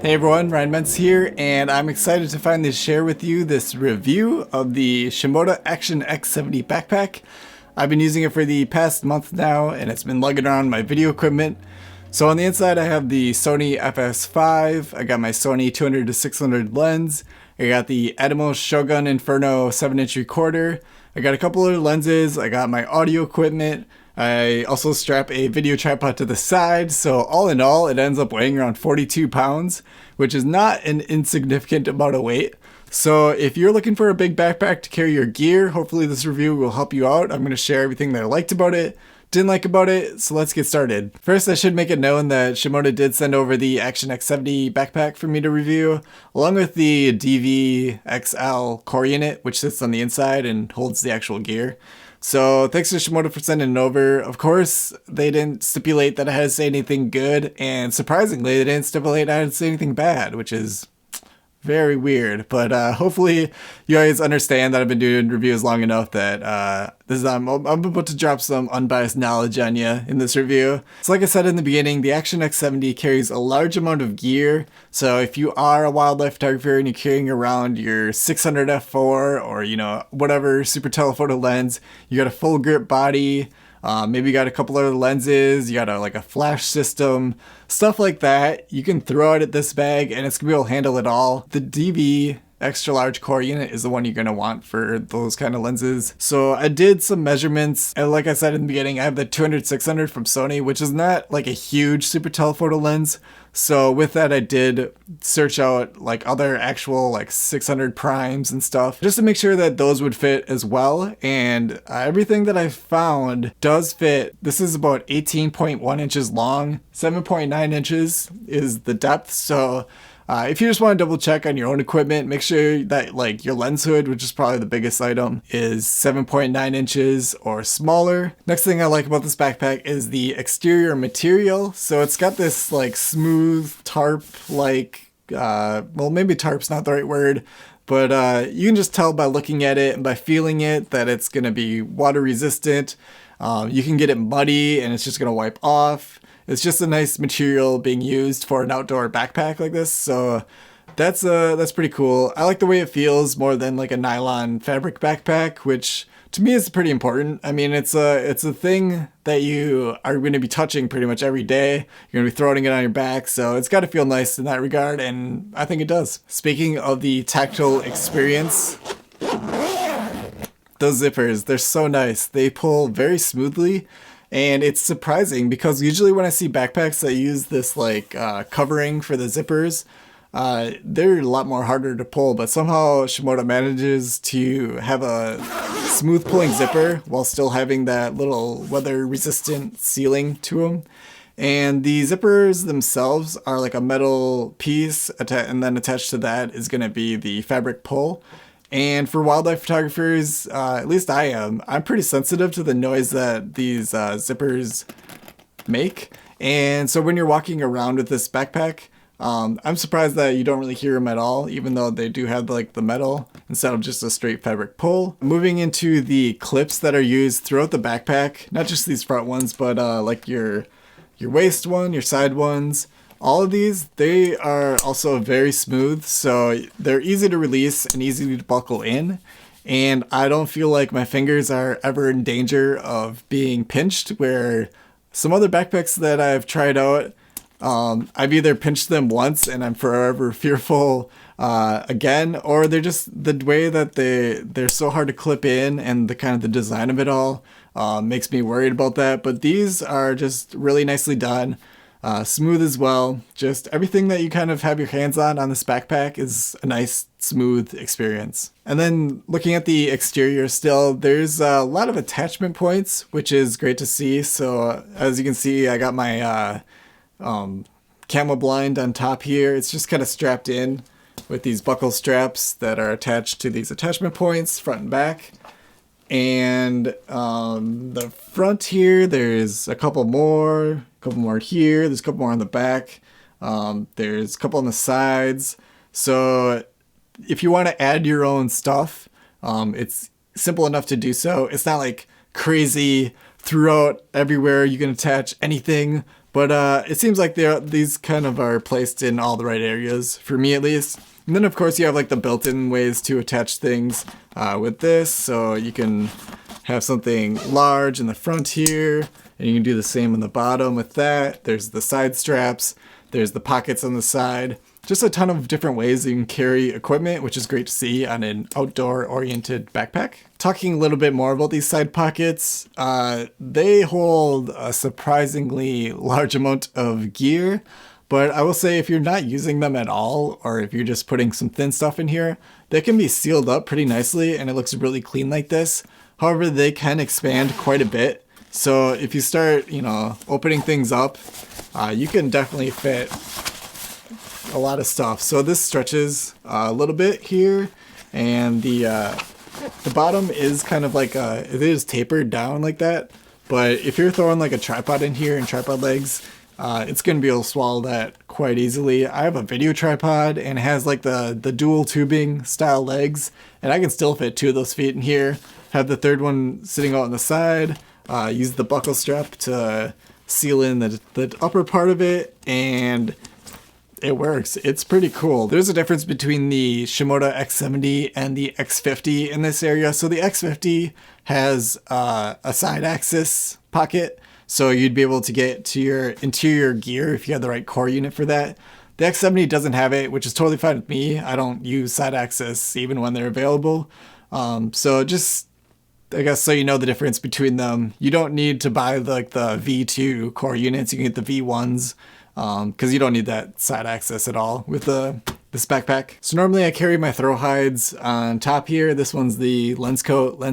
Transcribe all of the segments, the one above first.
Hey everyone, Ryan Mense here, and I'm excited to finally share with you this review of the Shimoda Action X70 backpack. I've been using it for the past month now, and it's been lugging around my video equipment. So on the inside I have the Sony FS5, I got my Sony 200-600 lens, I got the Atomos Shogun Inferno 7" recorder, I got a couple other lenses, I got my audio equipment, I also strap a video tripod to the side, so all in all it ends up weighing around 42 pounds, which is not an insignificant amount of weight. So if you're looking for a big backpack to carry your gear, hopefully this review will help you out. I'm going to share everything that I liked about it, didn't like about it, so let's get started. First, I should make it known that Shimoda did send over the Action X70 backpack for me to review, along with the DV-XL core unit, which sits on the inside and holds the actual gear. So thanks to Shimoda for sending it over. Of course, they didn't stipulate that I had to say anything good, and surprisingly, they didn't stipulate I had to say anything bad, which is very weird. But hopefully you guys understand that I've been doing reviews long enough that I'm about to drop some unbiased knowledge on you in this review. So like I said in the beginning, the Action X70 carries a large amount of gear. So if you are a wildlife photographer and you're carrying around your 600 f4 or whatever super telephoto lens, you got a full grip body. Maybe you got a couple other lenses, you got a flash system, stuff like that. You can throw it at this bag and it's gonna be able to handle it all. The DV extra large core unit is the one you're gonna want for those kind of lenses. So I did some measurements, and like I said in the beginning, I have the 200-600 from Sony, which is not like a huge super telephoto lens. So with that, I did search out other actual 600 primes and stuff just to make sure that those would fit as well. And everything that I found does fit. This is about 18.1 inches long, 7.9 inches is the depth. So if you just want to double check on your own equipment, make sure that your lens hood, which is probably the biggest item, is 7.9 inches or smaller. Next thing I like about this backpack is the exterior material. So it's got this smooth tarp well, maybe tarp's not the right word, but you can just tell by looking at it and by feeling it that it's going to be water resistant. You can get it muddy and it's just going to wipe off. It's just a nice material being used for an outdoor backpack like this, so that's pretty cool. I like the way it feels more than like a nylon fabric backpack, which to me is pretty important. I mean, it's a thing that you are going to be touching pretty much every day. You're going to be throwing it on your back, so it's got to feel nice in that regard, and I think it does. Speaking of the tactile experience, those zippers, they're so nice. They pull very smoothly. And it's surprising because usually when I see backpacks that use this covering for the zippers, they're a lot more harder to pull, but somehow Shimoda manages to have a smooth pulling zipper while still having that little weather resistant sealing to them. And the zippers themselves are like a metal piece, and then attached to that is going to be the fabric pull. And for wildlife photographers, at least I'm pretty sensitive to the noise that these zippers make. And so when you're walking around with this backpack, I'm surprised that you don't really hear them at all, even though they do have the metal instead of just a straight fabric pull. Moving into the clips that are used throughout the backpack, not just these front ones, but your waist one, your side ones. All of these, they are also very smooth, so they're easy to release and easy to buckle in. And I don't feel like my fingers are ever in danger of being pinched, where some other backpacks that I've tried out, I've either pinched them once and I'm forever fearful again, or they're just the way that they're so hard to clip in, and the design of it all makes me worried about that. But these are just really nicely done. Smooth as well. Just everything that you kind of have your hands on this backpack is a nice, smooth experience. And then looking at the exterior still, there's a lot of attachment points, which is great to see. So as you can see, I got my camo blind on top here. It's just kind of strapped in with these buckle straps that are attached to these attachment points, front and back. And the front here, there's a couple more here, there's a couple more on the back, there's a couple on the sides. So if you want to add your own stuff, it's simple enough to do so. It's not crazy throughout everywhere you can attach anything, But it seems like these kind of are placed in all the right areas, for me at least. And then of course you have like the built-in ways to attach things with this. So you can have something large in the front here, and you can do the same on the bottom with that. There's the side straps, there's the pockets on the side. Just a ton of different ways you can carry equipment, which is great to see on an outdoor-oriented backpack. Talking a little bit more about these side pockets, they hold a surprisingly large amount of gear, but I will say if you're not using them at all, or if you're just putting some thin stuff in here, they can be sealed up pretty nicely and it looks really clean like this. However, they can expand quite a bit. So if you start, opening things up, you can definitely fit a lot of stuff. So this stretches a little bit here, and the bottom is kind of like it is tapered down like that. But if you're throwing like a tripod in here and tripod legs, it's gonna be able to swallow that quite easily. I have a video tripod and it has like the dual tubing style legs, and I can still fit 2 of those feet in here. Have the third one sitting out on the side. Use the buckle strap to seal in the upper part of it, and it works. It's pretty cool. There's a difference between the Shimoda X70 and the X50 in this area. So the X50 has a side axis pocket, so you'd be able to get to your interior gear if you had the right core unit for that. The X70 doesn't have it, which is totally fine with me. I don't use side axis even when they're available. So just, I guess, so you know the difference between them. You don't need to buy like the V2 core units. You can get the V1s. Because you don't need that side access at all with this backpack. So normally I carry my throw hides on top here. This one's the lens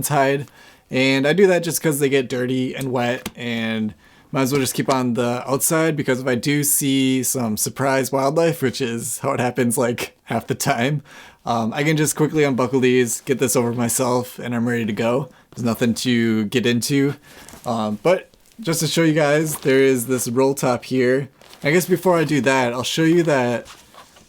hide. And I do that just because they get dirty and wet, and might as well just keep on the outside, because if I do see some surprise wildlife, which is how it happens like half the time, I can just quickly unbuckle these, get this over myself, and I'm ready to go. There's nothing to get into. But just to show you guys, there is this roll top here. I guess before I do that, I'll show you that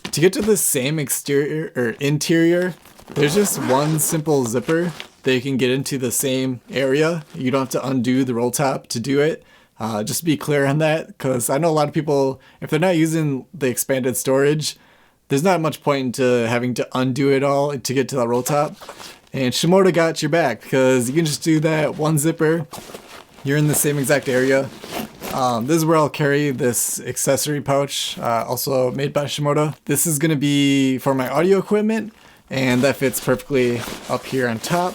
to get to the same exterior or interior, there's just one simple zipper that you can get into the same area. You don't have to undo the roll top to do it. Just be clear on that, because I know a lot of people, if they're not using the expanded storage, there's not much point into having to undo it all to get to that roll top. And Shimoda got your back, because you can just do that one zipper. You're in the same exact area. This is where I'll carry this accessory pouch, also made by Shimoda. This is going to be for my audio equipment, and that fits perfectly up here on top.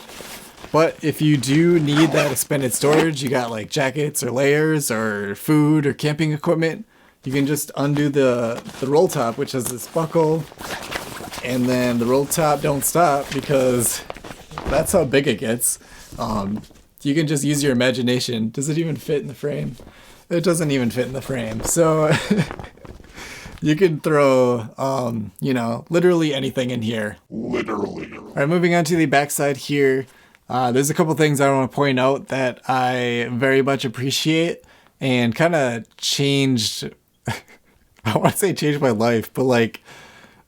But if you do need that expanded storage, you got like jackets or layers or food or camping equipment, you can just undo the roll top, which has this buckle, and then the roll top don't stop, because that's how big it gets. You can just use your imagination. Does it even fit in the frame? It doesn't even fit in the frame. So you can throw, literally anything in here. Literally. All right, moving on to the backside here. There's a couple things I want to point out that I very much appreciate and kind of changed, I want to say changed my life, but like,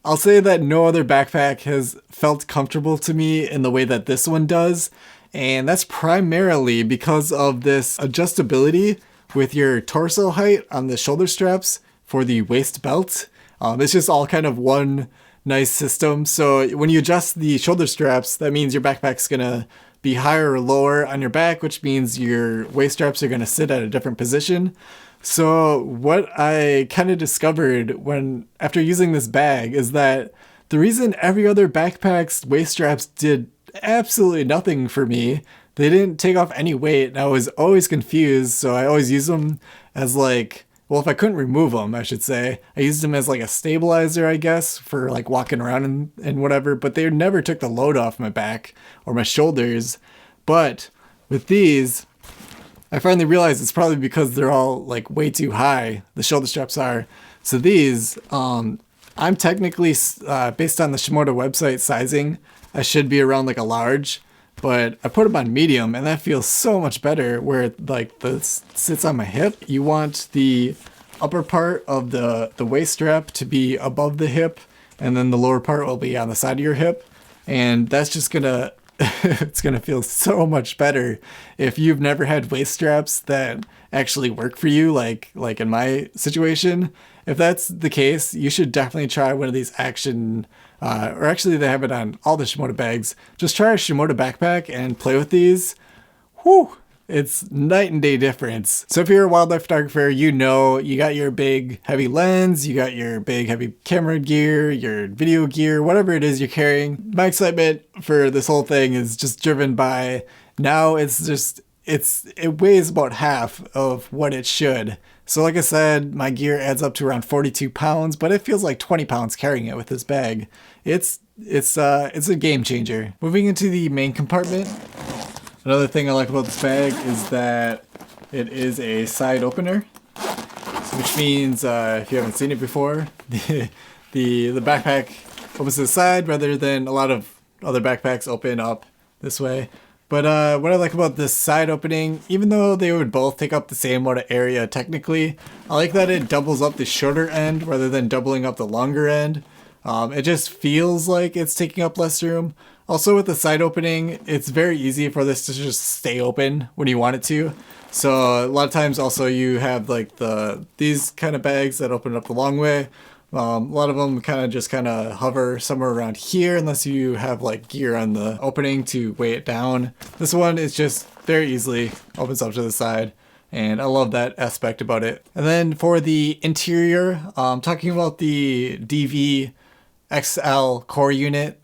I'll say that no other backpack has felt comfortable to me in the way that this one does. And that's primarily because of this adjustability with your torso height on the shoulder straps for the waist belt. It's just all kind of one nice system. So when you adjust the shoulder straps, that means your backpack's gonna be higher or lower on your back, which means your waist straps are gonna sit at a different position. So what I kind of discovered after using this bag is that the reason every other backpack's waist straps did absolutely nothing for me, they didn't take off any weight, and I was always confused. So I always use them as like, well, if I couldn't remove them, I should say, I used them as like a stabilizer, I guess, for like walking around and whatever, but they never took the load off my back or my shoulders. But with these, I finally realized it's probably because they're all like way too high, the shoulder straps are. So these, I'm technically, based on the Shimoda website sizing, I should be around like a large, but I put them on medium, and that feels so much better, where like this sits on my hip. You want the upper part of the waist strap to be above the hip, and then the lower part will be on the side of your hip, and that's just gonna it's gonna feel so much better if you've never had waist straps that actually work for you, like in my situation. If that's the case, you should definitely try one of these Action, or actually they have it on all the Shimoda bags. Just try a Shimoda backpack and play with these. Whew! It's night and day difference. So if you're a wildlife photographer, you know you got your big heavy lens, you got your big heavy camera gear, your video gear, whatever it is you're carrying. My excitement for this whole thing is just driven by now it weighs about half of what it should. So like I said, my gear adds up to around 42 pounds, but it feels like 20 pounds carrying it with this bag. It's a game changer. Moving into the main compartment. Another thing I like about this bag is that it is a side opener, which means if you haven't seen it before, the backpack opens to the side rather than a lot of other backpacks open up this way. But what I like about this side opening, even though they would both take up the same amount of area technically, I like that it doubles up the shorter end rather than doubling up the longer end. It just feels like it's taking up less room. Also with the side opening, it's very easy for this to just stay open when you want it to. So a lot of times also you have like these kind of bags that open up the long way. A lot of them kind of hover somewhere around here unless you have like gear on the opening to weigh it down. This one is just very easily opens up to the side. And I love that aspect about it. And then for the interior, talking about the DV XL core unit,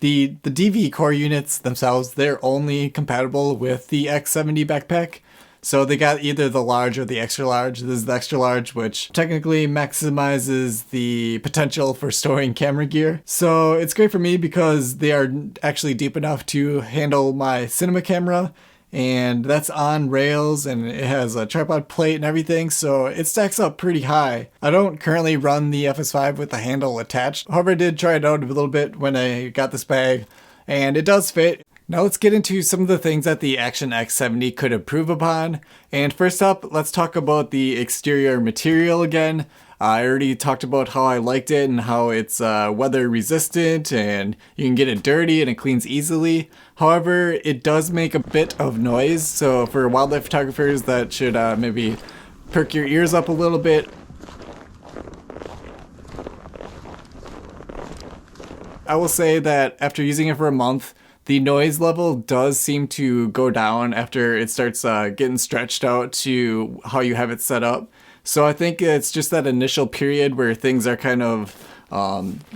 the DV core units themselves, they're only compatible with the X70 backpack. So they got either the large or the extra large. This is the extra large, which technically maximizes the potential for storing camera gear. So it's great for me because they are actually deep enough to handle my cinema camera. And that's on rails and it has a tripod plate and everything, so it stacks up pretty high. I don't currently run the FS5 with the handle attached. However, I did try it out a little bit when I got this bag, and it does fit. Now let's get into some of the things that the Action X70 could improve upon. And first up, let's talk about the exterior material again. I already talked about how I liked it and how it's weather resistant and you can get it dirty and it cleans easily. However, it does make a bit of noise, so for wildlife photographers that should maybe perk your ears up a little bit. I will say that after using it for a month, the noise level does seem to go down after it starts getting stretched out to how you have it set up. So I think it's just that initial period where things are kind of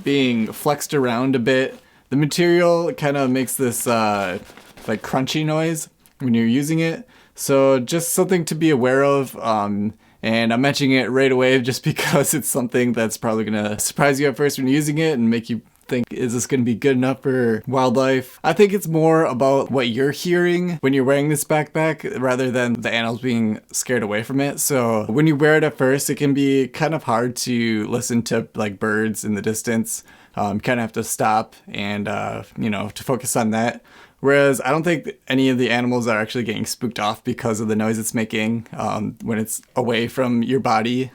being flexed around a bit. The material kind of makes this like crunchy noise when you're using it. So just something to be aware of. And I'm mentioning it right away just because it's something that's probably going to surprise you at first when you're using it and make you think, is this going to be good enough for wildlife? I think it's more about what you're hearing when you're wearing this backpack rather than the animals being scared away from it. So when you wear it at first, it can be kind of hard to listen to like birds in the distance. You kind of have to stop and, to focus on that. Whereas I don't think any of the animals are actually getting spooked off because of the noise it's making when it's away from your body.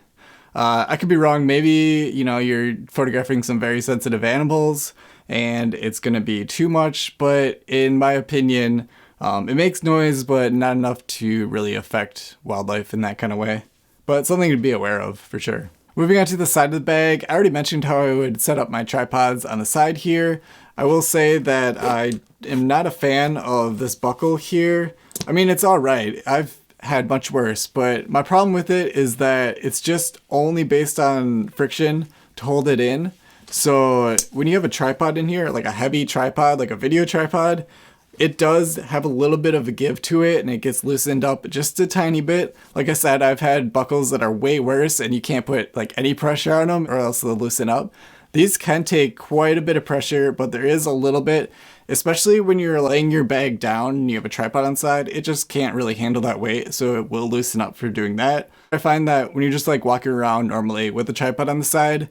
I could be wrong. Maybe, you're photographing some very sensitive animals and it's going to be too much. But in my opinion, it makes noise, but not enough to really affect wildlife in that kind of way. But something to be aware of for sure. Moving on to the side of the bag, I already mentioned how I would set up my tripods on the side here. I will say that I am not a fan of this buckle here. I mean, it's all right. I've had much worse, but my problem with it is that it's just only based on friction to hold it in. So when you have a tripod in here, like a heavy tripod, like a video tripod, it does have a little bit of a give to it and it gets loosened up just a tiny bit. Like I said, I've had buckles that are way worse and you can't put like any pressure on them or else they'll loosen up. These can take quite a bit of pressure, but there is a little bit, especially when you're laying your bag down and you have a tripod on side, it just can't really handle that weight, so it will loosen up for doing that. I find that when you're just like walking around normally with the tripod on the side,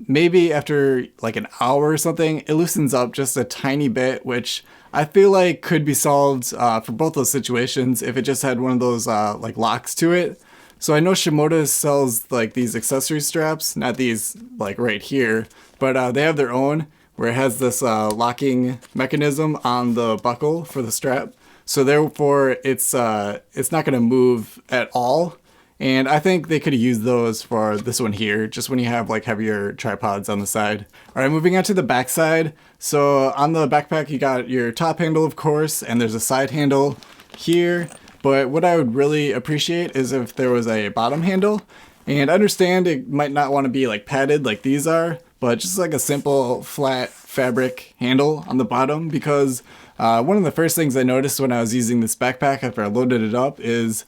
maybe after like an hour or something, it loosens up just a tiny bit, which I feel like could be solved for both those situations if it just had one of those like locks to it. So I know Shimoda sells like these accessory straps, not these like right here, but they have their own, where it has this locking mechanism on the buckle for the strap. So therefore, it's not going to move at all. And I think they could have used those for this one here, just when you have like heavier tripods on the side. All right, moving on to the back side. So on the backpack, you got your top handle, of course, and there's a side handle here. But what I would really appreciate is if there was a bottom handle. And I understand it might not want to be like padded like these are, but just like a simple flat fabric handle on the bottom, because one of the first things I noticed when I was using this backpack after I loaded it up is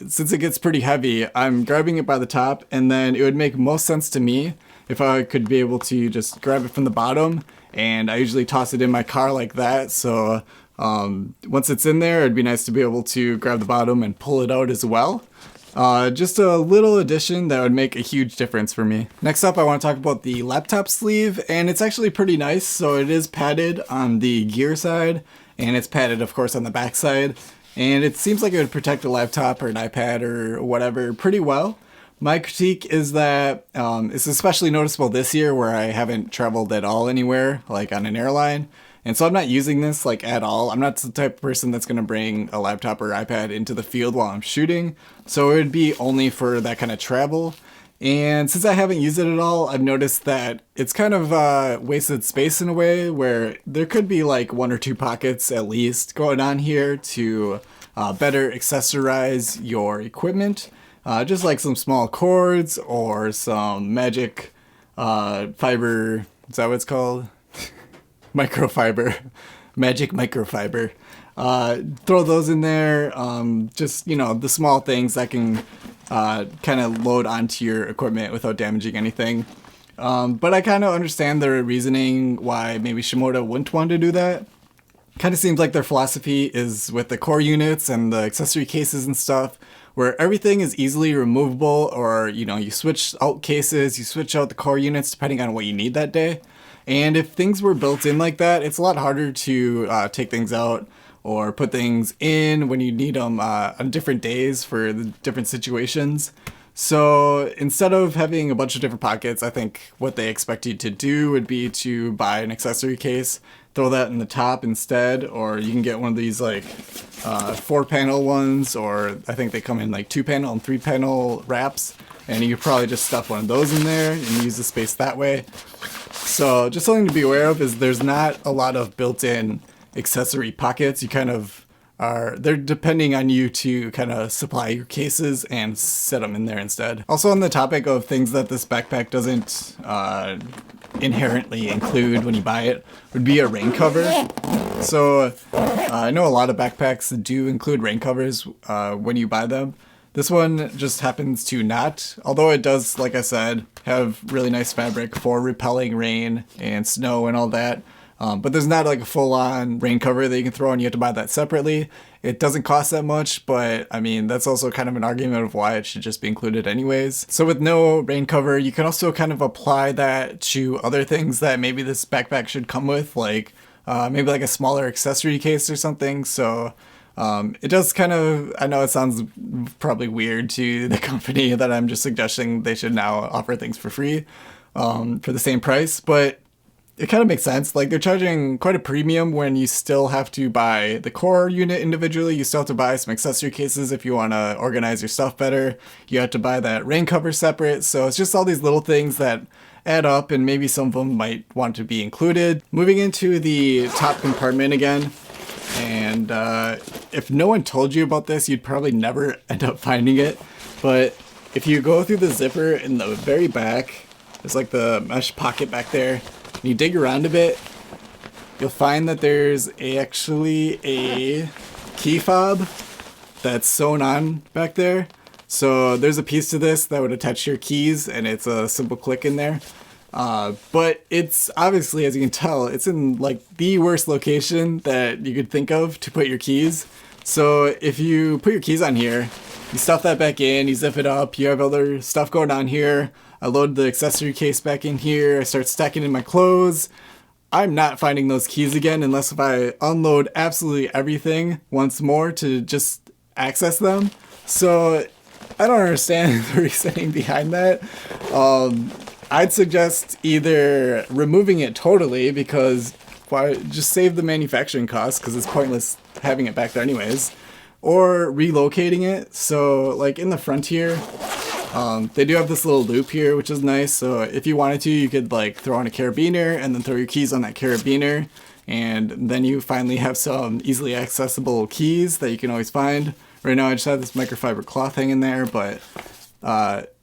since it gets pretty heavy, I'm grabbing it by the top, and then it would make most sense to me if I could be able to just grab it from the bottom, and I usually toss it in my car like that. So once it's in there, it'd be nice to be able to grab the bottom and pull it out as well. Just a little addition that would make a huge difference for me. Next up, I want to talk about the laptop sleeve, and it's actually pretty nice. So it is padded on the gear side, and it's padded, of course, on the back side. And it seems like it would protect a laptop or an iPad or whatever pretty well. My critique is that it's especially noticeable this year where I haven't traveled at all anywhere, like on an airline. And so I'm not using this like at all. I'm not the type of person that's going to bring a laptop or iPad into the field while I'm shooting. So it would be only for that kind of travel. And since I haven't used it at all, I've noticed that it's kind of wasted space in a way where there could be like 1 or 2 pockets at least going on here to better accessorize your equipment. Just like some small cords or some magic fiber, is that what it's called? Microfiber, magic microfiber. Throw those in there. Just, you know, the small things that can kind of load onto your equipment without damaging anything. But I kind of understand their reasoning why maybe Shimoda wouldn't want to do that. Kind of seems like their philosophy is with the core units and the accessory cases and stuff, where everything is easily removable, or, you know, you switch out cases, you switch out the core units depending on what you need that day. And if things were built in like that, it's a lot harder to take things out or put things in when you need them on different days for the different situations. So instead of having a bunch of different pockets, I think what they expect you to do would be to buy an accessory case, throw that in the top instead, or you can get one of these like 4-panel ones, or I think they come in like 2-panel and 3-panel wraps, and you could probably just stuff one of those in there and use the space that way. So just something to be aware of is there's not a lot of built-in accessory pockets. You kind of they're depending on you to kind of supply your cases and set them in there instead. Also, on the topic of things that this backpack doesn't inherently include when you buy it, would be a rain cover. So I know a lot of backpacks do include rain covers when you buy them. This one just happens to not, although it does, like I said, have really nice fabric for repelling rain and snow and all that. But there's not like a full-on rain cover that you can throw on. You have to buy that separately. It doesn't cost that much, but I mean, that's also kind of an argument of why it should just be included anyways. So with no rain cover, you can also kind of apply that to other things that maybe this backpack should come with, like maybe like a smaller accessory case or something. So it does kind of, I know it sounds probably weird to the company that I'm just suggesting they should now offer things for free for the same price, but it kind of makes sense. Like, they're charging quite a premium when you still have to buy the core unit individually. You still have to buy some accessory cases if you want to organize your stuff better. You have to buy that rain cover separate. So it's just all these little things that add up, and maybe some of them might want to be included. Moving into the top compartment again. And if no one told you about this, you'd probably never end up finding it. But if you go through the zipper in the very back, there's like the mesh pocket back there. And you dig around a bit, you'll find that there's actually a key fob that's sewn on back there. So there's a piece to this that would attach your keys, and it's a simple click in there. But it's obviously, as you can tell, it's in like the worst location that you could think of to put your keys. So if you put your keys on here, you stuff that back in, you zip it up, you have other stuff going on here. I load the accessory case back in here, I start stacking in my clothes. I'm not finding those keys again unless if I unload absolutely everything once more to just access them. So I don't understand the reasoning behind that. I'd suggest either removing it totally, because why just save the manufacturing costs, because it's pointless having it back there anyways, or relocating it. So like in the front here, they do have this little loop here, which is nice. So if you wanted to, you could like throw on a carabiner and then throw your keys on that carabiner, and then you finally have some easily accessible keys that you can always find. Right now I just have this microfiber cloth hanging there, but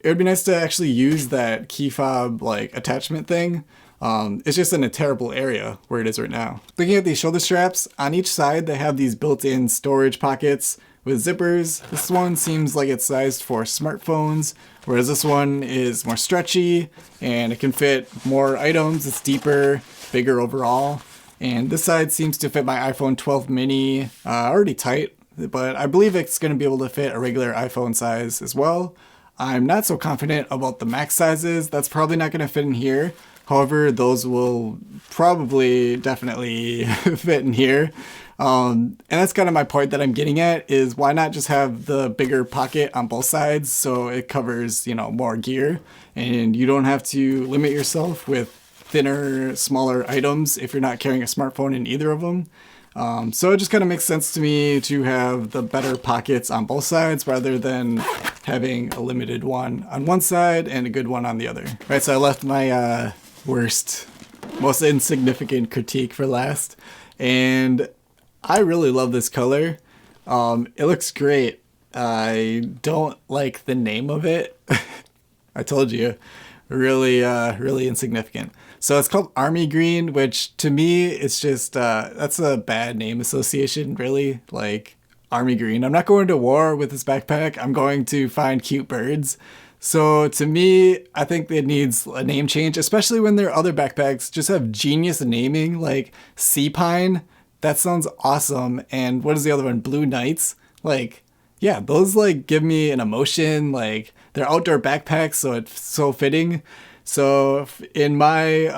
it would be nice to actually use that key fob like attachment thing. It's just in a terrible area where it is right now. Looking at these shoulder straps, on each side they have these built-in storage pockets with zippers. This one seems like it's sized for smartphones, whereas this one is more stretchy and it can fit more items. It's deeper, bigger overall. And this side seems to fit my iPhone 12 mini already tight, but I believe it's going to be able to fit a regular iPhone size as well. I'm not so confident about the max sizes. That's probably not going to fit in here. However, those will probably definitely fit in here. And that's kind of my point that I'm getting at, is why not just have the bigger pocket on both sides so it covers, you know, more gear, and you don't have to limit yourself with thinner, smaller items if you're not carrying a smartphone in either of them. So it just kind of makes sense to me to have the better pockets on both sides rather than having a limited one on one side and a good one on the other. All right, so I left my worst, most insignificant critique for last, and I really love this color. It looks great. I don't like the name of it. I told you, really insignificant. So it's called Army Green, which to me, it's just, that's a bad name association, really. Like, Army Green. I'm not going to war with this backpack. I'm going to find cute birds. So to me, I think it needs a name change, especially when their other backpacks just have genius naming, like Sea Pine. That sounds awesome. And what is the other one? Blue Nights. Like, yeah, those like give me an emotion. Like, they're outdoor backpacks, so it's so fitting. So in my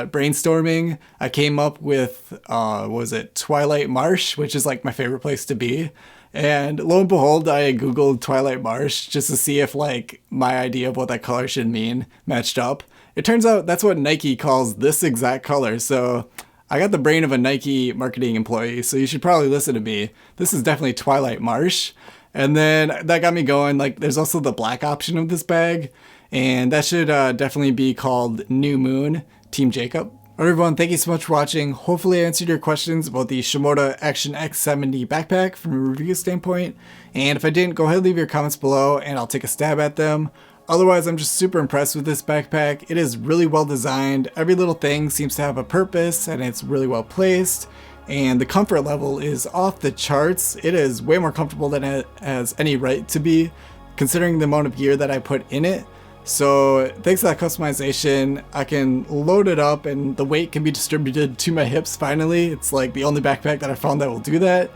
brainstorming, I came up with, was it Twilight Marsh, which is like my favorite place to be. And lo and behold, I Googled Twilight Marsh just to see if like my idea of what that color should mean matched up. It turns out that's what Nike calls this exact color. So I got the brain of a Nike marketing employee, so you should probably listen to me. This is definitely Twilight Marsh. And then that got me going. Like, there's also the black option of this bag, and that should definitely be called New Moon, Team Jacob. All right, everyone, thank you so much for watching. Hopefully I answered your questions about the Shimoda Action X70 backpack from a review standpoint. And if I didn't, go ahead and leave your comments below and I'll take a stab at them. Otherwise, I'm just super impressed with this backpack. It is really well designed. Every little thing seems to have a purpose and it's really well placed. And the comfort level is off the charts. It is way more comfortable than it has any right to be, considering the amount of gear that I put in it. So thanks to that customization, I can load it up and the weight can be distributed to my hips finally. It's like the only backpack that I found that will do that.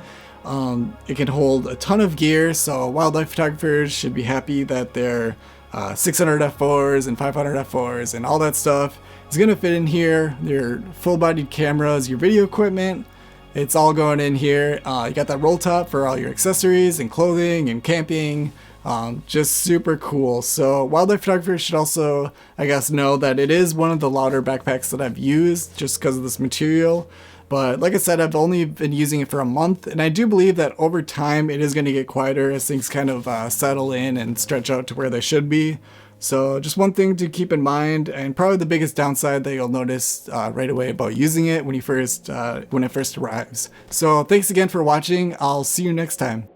It can hold a ton of gear, so wildlife photographers should be happy that their 600 f4s and 500 f4s and all that stuff is going to fit in here. Your full-bodied cameras, your video equipment, it's all going in here. You got that roll top for all your accessories and clothing and camping. Just super cool. So wildlife photographers should also, I guess, know that it is one of the louder backpacks that I've used just because of this material. But like I said, I've only been using it for a month, and I do believe that over time it is going to get quieter as things kind of settle in and stretch out to where they should be. So just one thing to keep in mind, and probably the biggest downside that you'll notice right away about using it when it first arrives. So thanks again for watching. I'll see you next time.